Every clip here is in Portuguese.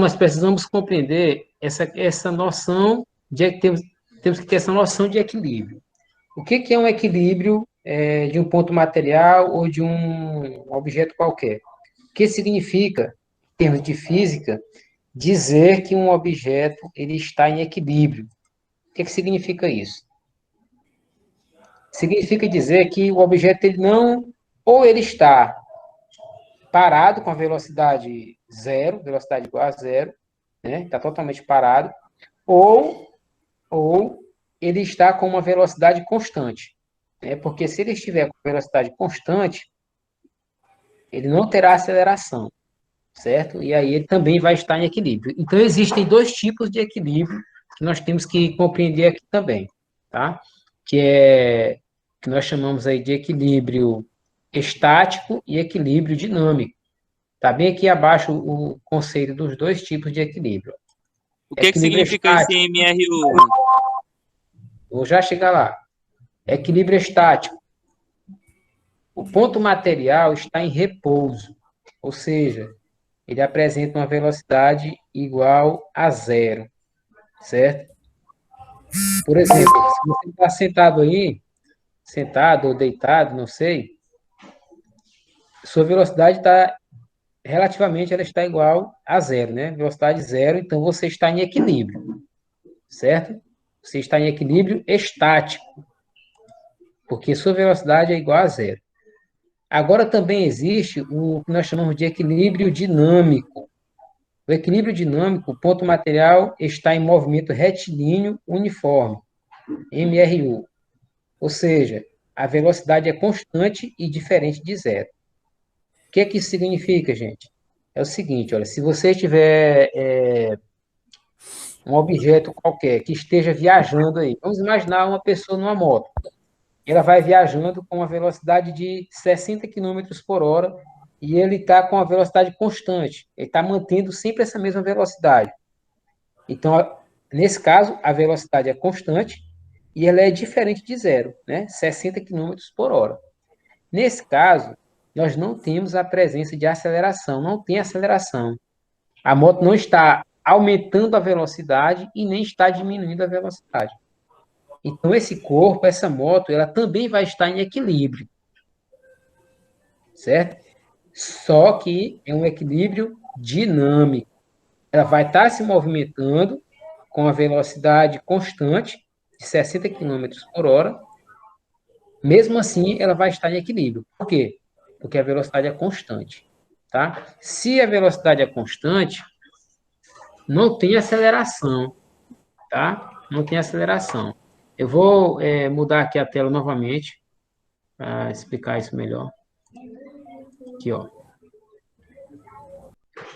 nós precisamos compreender essa noção temos que ter essa noção de equilíbrio. O que é um equilíbrio de um ponto material ou de um objeto qualquer? O que significa, em termos de física, dizer que um objeto ele está em equilíbrio? O que significa isso? Significa dizer que o objeto ele não, ou ele está parado com a velocidade zero, velocidade igual a zero, né? Está totalmente parado, ou ele está com uma velocidade constante. Né? Porque se ele estiver com velocidade constante, ele não terá aceleração, certo? E aí ele também vai estar em equilíbrio. Então, existem dois tipos de equilíbrio que nós temos que compreender aqui também, tá? Que nós chamamos aí de equilíbrio estático e equilíbrio dinâmico. Está bem aqui abaixo o conceito dos dois tipos de equilíbrio. O que Equilíbrio significa esse estático, MRU? vou já chegar lá. Equilíbrio estático. O ponto material está em repouso, ou seja, ele apresenta uma velocidade igual a zero, certo? Por exemplo, se você está sentado aí, sentado ou deitado, não sei, sua velocidade está relativamente ela está igual a zero, né? Velocidade zero, então você está em equilíbrio, certo? Você está em equilíbrio estático, porque sua velocidade é igual a zero. Agora também existe o que nós chamamos de equilíbrio dinâmico. O equilíbrio dinâmico, o ponto material está em movimento retilíneo uniforme, MRU. Ou seja, a velocidade é constante e diferente de zero. O que é que isso significa, gente? É o seguinte, olha, se você tiver um objeto qualquer que esteja viajando aí, vamos imaginar uma pessoa numa moto. Ela vai viajando com uma velocidade de 60 quilômetros por hora e ele está com a velocidade constante. Ele está mantendo sempre essa mesma velocidade. Então, nesse caso, a velocidade é constante e ela é diferente de zero, né? 60 quilômetros por hora. Nesse caso, nós não temos a presença de aceleração, não tem aceleração. A moto não está aumentando a velocidade e nem está diminuindo a velocidade. Então, esse corpo, essa moto, ela também vai estar em equilíbrio, certo? Só que é um equilíbrio dinâmico. Ela vai estar se movimentando com a velocidade constante de 60 quilômetros por hora. Mesmo assim, ela vai estar em equilíbrio. Por quê? Porque a velocidade é constante. Tá? Se a velocidade é constante, não tem aceleração. Tá? Não tem aceleração. Eu vou mudar aqui a tela novamente para explicar isso melhor. Aqui, ó.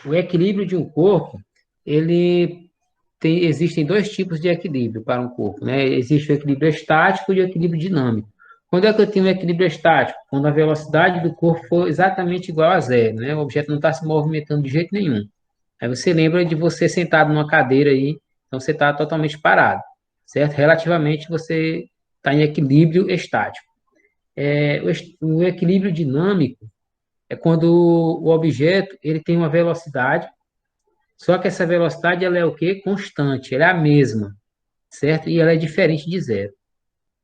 O equilíbrio de um corpo, existem dois tipos de equilíbrio para um corpo, né? Existe o equilíbrio estático e o equilíbrio dinâmico. Quando é que eu tenho um equilíbrio estático? Quando a velocidade do corpo for exatamente igual a zero, né? O objeto não está se movimentando de jeito nenhum. Aí você lembra de você sentado numa cadeira aí, então você está totalmente parado, certo? Relativamente você está em equilíbrio estático. O equilíbrio dinâmico é quando o objeto ele tem uma velocidade, só que essa velocidade ela é o quê? Constante, ela é a mesma, certo? E ela é diferente de zero,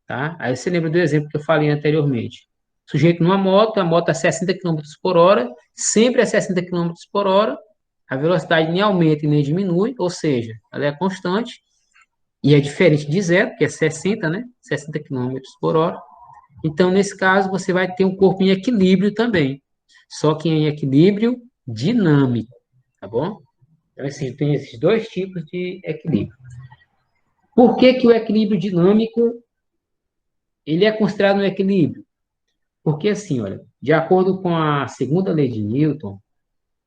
tá? Aí você lembra do exemplo que eu falei anteriormente. Sujeito numa moto, a moto a 60 quilômetros por hora, sempre a 60 quilômetros por hora, a velocidade nem aumenta e nem diminui, ou seja, ela é constante e é diferente de zero, que é 60, né? 60 quilômetros por hora. Então, nesse caso, você vai ter um corpo em equilíbrio também, só que em equilíbrio dinâmico, tá bom? Então, assim, tem esses dois tipos de equilíbrio. Por que que o equilíbrio dinâmico ele é considerado um equilíbrio? Porque, assim, olha, de acordo com a segunda lei de Newton,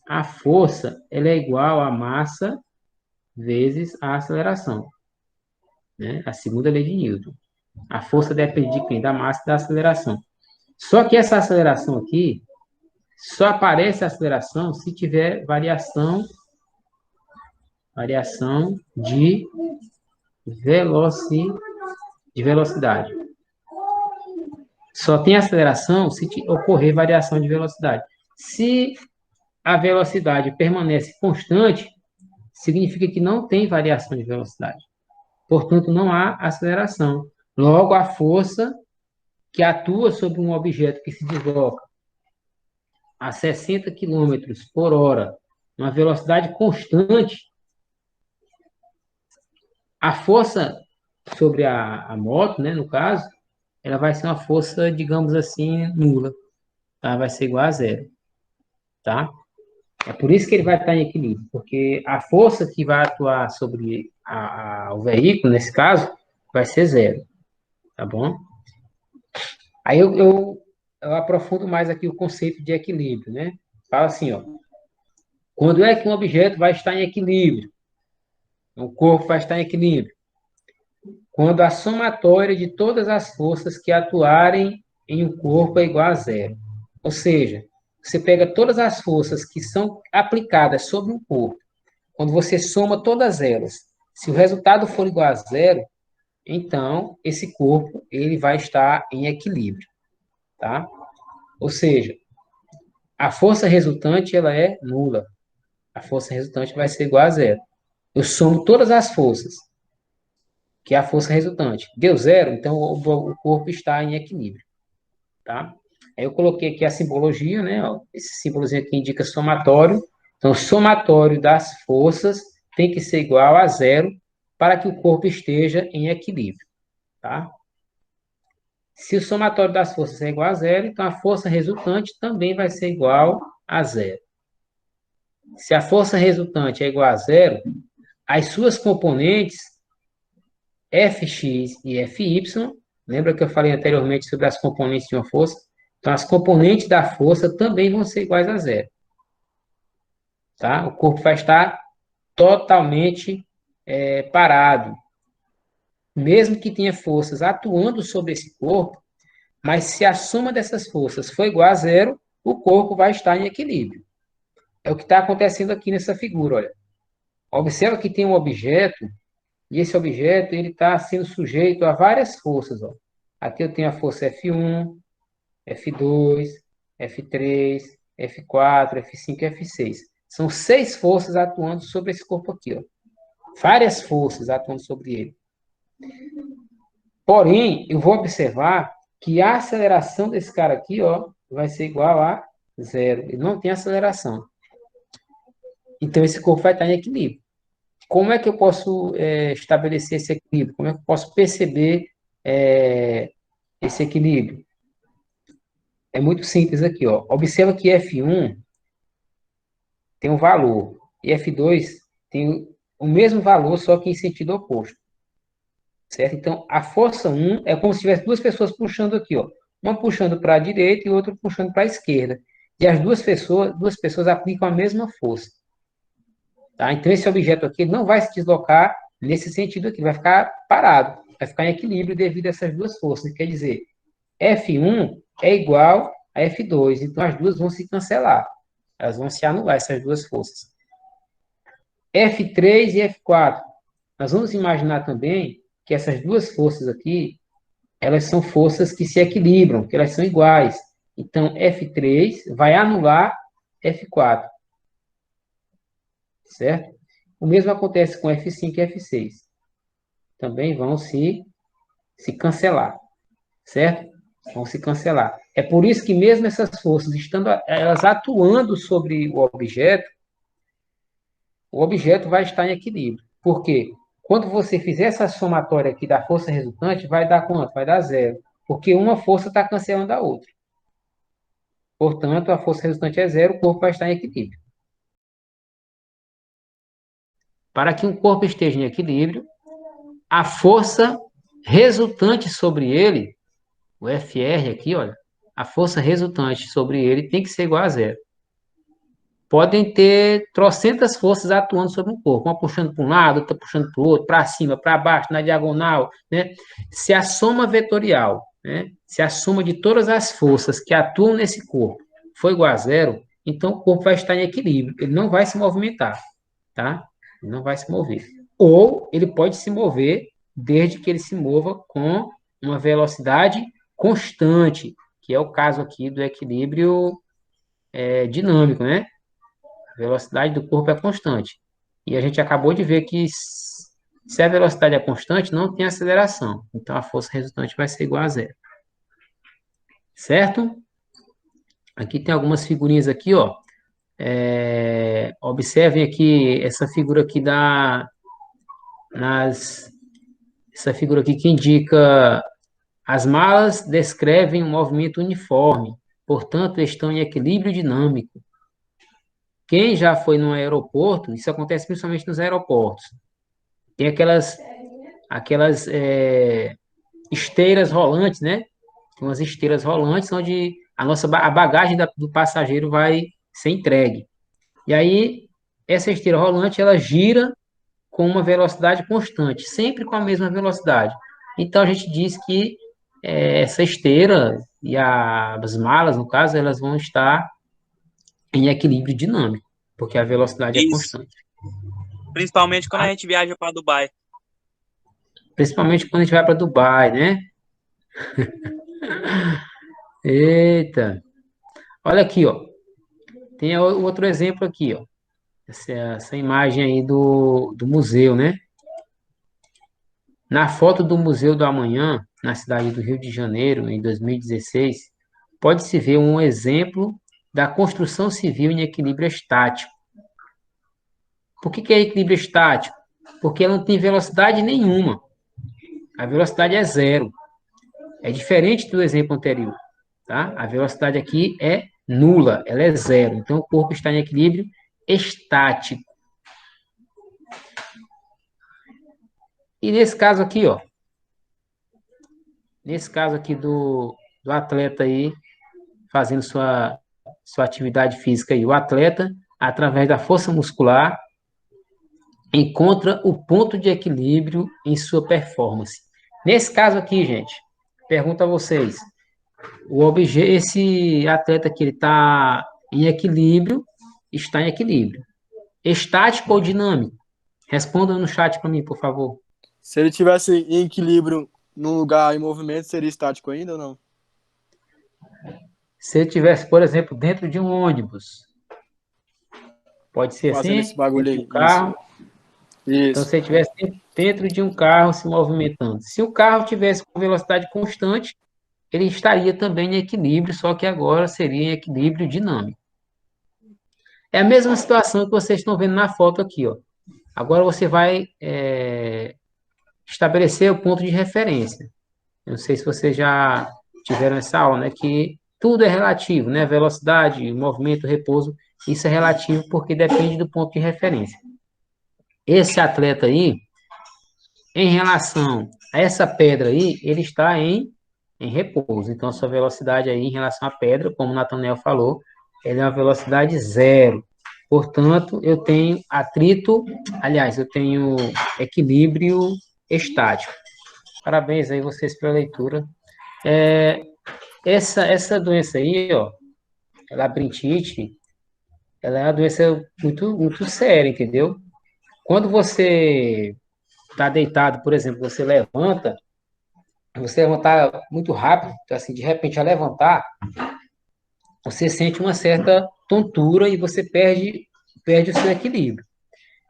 a força ela é igual à massa vezes a aceleração, né? A segunda lei de Newton. A força depende de quem? Da massa e da aceleração. Só que essa aceleração aqui, só aparece a aceleração se tiver variação de velocidade. Só tem aceleração se ocorrer variação de velocidade. Se a velocidade permanece constante, significa que não tem variação de velocidade. Portanto, não há aceleração. Logo, a força que atua sobre um objeto que se desloca a 60 quilômetros por hora, uma velocidade constante, a força sobre a moto, né, no caso, ela vai ser uma força, digamos assim, nula, tá? Vai ser igual a zero, tá? É por isso que ele vai estar em equilíbrio, porque a força que vai atuar sobre o veículo, nesse caso, vai ser zero, tá bom? Aí eu aprofundo mais aqui o conceito de equilíbrio, né? Fala assim, ó, quando é que um objeto vai estar em equilíbrio? O corpo vai estar em equilíbrio. Quando a somatória de todas as forças que atuarem em um corpo é igual a zero. Ou seja, você pega todas as forças que são aplicadas sobre um corpo, quando você soma todas elas, se o resultado for igual a zero, então esse corpo ele vai estar em equilíbrio, tá? Ou seja, a força resultante ela é nula. A força resultante vai ser igual a zero. Eu somo todas as forças, que é a força resultante. Deu zero, então o corpo está em equilíbrio, tá? Aí eu coloquei aqui a simbologia, né? Esse símbolozinho aqui indica somatório. Então, o somatório das forças tem que ser igual a zero para que o corpo esteja em equilíbrio, tá? Se o somatório das forças é igual a zero, então a força resultante também vai ser igual a zero. Se a força resultante é igual a zero, as suas componentes, Fx e Fy, lembra que eu falei anteriormente sobre as componentes de uma força? Então, as componentes da força também vão ser iguais a zero, tá? O corpo vai estar totalmente parado. Mesmo que tenha forças atuando sobre esse corpo, mas se a soma dessas forças for igual a zero, o corpo vai estar em equilíbrio. É o que está acontecendo aqui nessa figura, olha. Observa que tem um objeto, e esse objeto ele está sendo sujeito a várias forças. Ó. Aqui eu tenho a força F1, F2, F3, F4, F5 e F6. São 6 forças atuando sobre esse corpo aqui. Ó. Várias forças atuando sobre ele. Porém, eu vou observar que a aceleração desse cara aqui ó, vai ser igual a zero. Ele não tem aceleração. Então, esse corpo vai estar em equilíbrio. Como é que eu posso estabelecer esse equilíbrio? Como é que eu posso perceber esse equilíbrio? É muito simples aqui, ó. Observa que F1 tem um valor e F2 tem o mesmo valor, só que em sentido oposto. Certo? Então, a força 1 é como se tivesse duas pessoas puxando aqui, ó. Uma puxando para a direita e outra puxando para a esquerda. E as duas pessoas aplicam a mesma força. Tá? Então, esse objeto aqui não vai se deslocar nesse sentido aqui, vai ficar parado, vai ficar em equilíbrio devido a essas duas forças. Quer dizer, F1 é igual a F2, então as duas vão se cancelar, elas vão se anular, essas duas forças. F3 e F4, nós vamos imaginar também que essas duas forças aqui, elas são forças que se equilibram, que elas são iguais. Então, F3 vai anular F4, certo? O mesmo acontece com F5 e F6. Também vão se cancelar, certo? Vão se cancelar. É por isso que mesmo essas forças, estando elas atuando sobre o objeto vai estar em equilíbrio. Por quê? Quando você fizer essa somatória aqui da força resultante, vai dar quanto? Vai dar zero. Porque uma força está cancelando a outra. Portanto, a força resultante é zero, o corpo vai estar em equilíbrio. Para que um corpo esteja em equilíbrio, a força resultante sobre ele, o FR aqui, olha, a força resultante sobre ele tem que ser igual a zero. Podem ter trocentas forças atuando sobre o corpo, uma puxando para um lado, outra puxando para o outro, para cima, para baixo, na diagonal, né? Se a soma vetorial, né? Se a soma de todas as forças que atuam nesse corpo for igual a zero, então o corpo vai estar em equilíbrio, ele não vai se movimentar, tá? Ele não vai se mover. Ou ele pode se mover desde que ele se mova com uma velocidade constante, que é o caso aqui do equilíbrio dinâmico, né? A velocidade do corpo é constante. E a gente acabou de ver que se a velocidade é constante, não tem aceleração. Então, a força resultante vai ser igual a zero. Certo? Aqui tem algumas figurinhas aqui, ó. Observem aqui essa figura aqui essa figura aqui que indica as malas descrevem um movimento uniforme, portanto, estão em equilíbrio dinâmico. Quem já foi no aeroporto, isso acontece principalmente nos aeroportos, tem aquelas esteiras rolantes, né? Tem umas esteiras rolantes onde a bagagem do passageiro vai ser entregue. E aí, essa esteira rolante, ela gira com uma velocidade constante, sempre com a mesma velocidade. Então, a gente diz que essa esteira e as malas, no caso, elas vão estar em equilíbrio dinâmico, porque a velocidade é Isso. constante. Principalmente quando a Tá? gente viaja para Dubai. Principalmente quando a gente vai para Dubai, né? Eita! Olha aqui, ó. Tem outro exemplo aqui, ó. Essa imagem aí do museu, né? Na foto do Museu do Amanhã, na cidade do Rio de Janeiro, em 2016, pode-se ver um exemplo da construção civil em equilíbrio estático. Por que é equilíbrio estático? Porque ela não tem velocidade nenhuma. A velocidade é zero. É diferente do exemplo anterior. Tá? A velocidade aqui é nula, ela é zero. Então, o corpo está em equilíbrio estático. E nesse caso aqui, ó, nesse caso aqui do atleta aí, fazendo sua atividade física aí, o atleta, através da força muscular, encontra o ponto de equilíbrio em sua performance. Nesse caso aqui, gente, pergunto a vocês, esse atleta que ele está em equilíbrio, estático ou dinâmico? Responda no chat para mim, por favor. Se ele tivesse em equilíbrio num lugar em movimento, seria estático ainda ou não? Se ele estivesse, por exemplo, dentro de um ônibus, pode ser Fazendo esse assim, bagulho dentro de um aí. Isso. carro. Então, Isso. se ele estivesse dentro de um carro se movimentando, se o carro tivesse com velocidade constante, ele estaria também em equilíbrio, só que agora seria em equilíbrio dinâmico. É a mesma situação que vocês estão vendo na foto aqui, ó. Agora você vai estabelecer o ponto de referência. Eu não sei se vocês já tiveram essa aula, né? Que tudo é relativo, né? Velocidade, movimento, repouso, isso é relativo porque depende do ponto de referência. Esse atleta aí, em relação a essa pedra aí, ele está em repouso. Então, a sua velocidade aí em relação à pedra, como o Nathaniel falou, ela é uma velocidade zero. Portanto, eu tenho atrito, aliás, eu tenho equilíbrio estático. Parabéns aí vocês pela leitura. Essa doença aí, ó, labirintite, ela é uma doença muito, muito séria, entendeu? Quando você está deitado, por exemplo, você levantar muito rápido, então, assim, de repente, a levantar, você sente uma certa tontura e você perde o seu equilíbrio.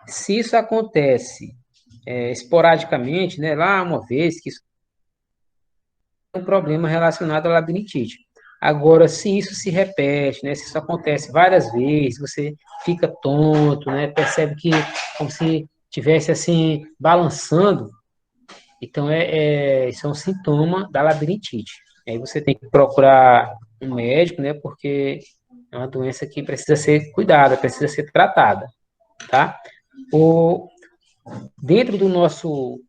Se isso acontece esporadicamente, né, lá uma vez, que isso é um problema relacionado à labirintite. Agora, se isso se repete, né, se isso acontece várias vezes, você fica tonto, né, percebe que como se tivesse assim balançando, então isso é um sintoma da labirintite. Aí você tem que procurar um médico, né, porque é uma doença que precisa ser cuidada, precisa ser tratada, tá? O, dentro do nosso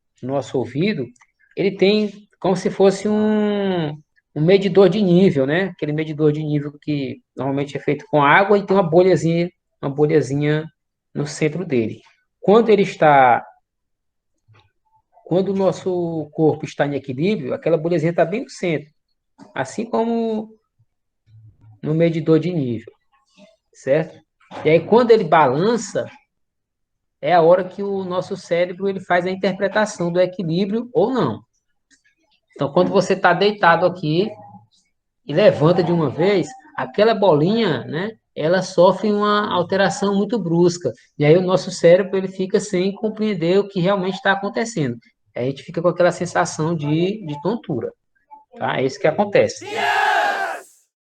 ouvido, ele tem como se fosse um medidor de nível, né? Aquele medidor de nível que normalmente é feito com água e tem uma bolhazinha no centro dele. Quando ele está, quando o nosso corpo está em equilíbrio, aquela bolhazinha está bem no centro, assim como no medidor de nível, certo? E aí quando ele balança, é a hora que o nosso cérebro ele faz a interpretação do equilíbrio ou não. Então, quando você está deitado aqui e levanta de uma vez, aquela bolinha, né, ela sofre uma alteração muito brusca, e aí o nosso cérebro ele fica sem compreender o que realmente está acontecendo. Aí a gente fica com aquela sensação de tontura, tá? É isso que acontece.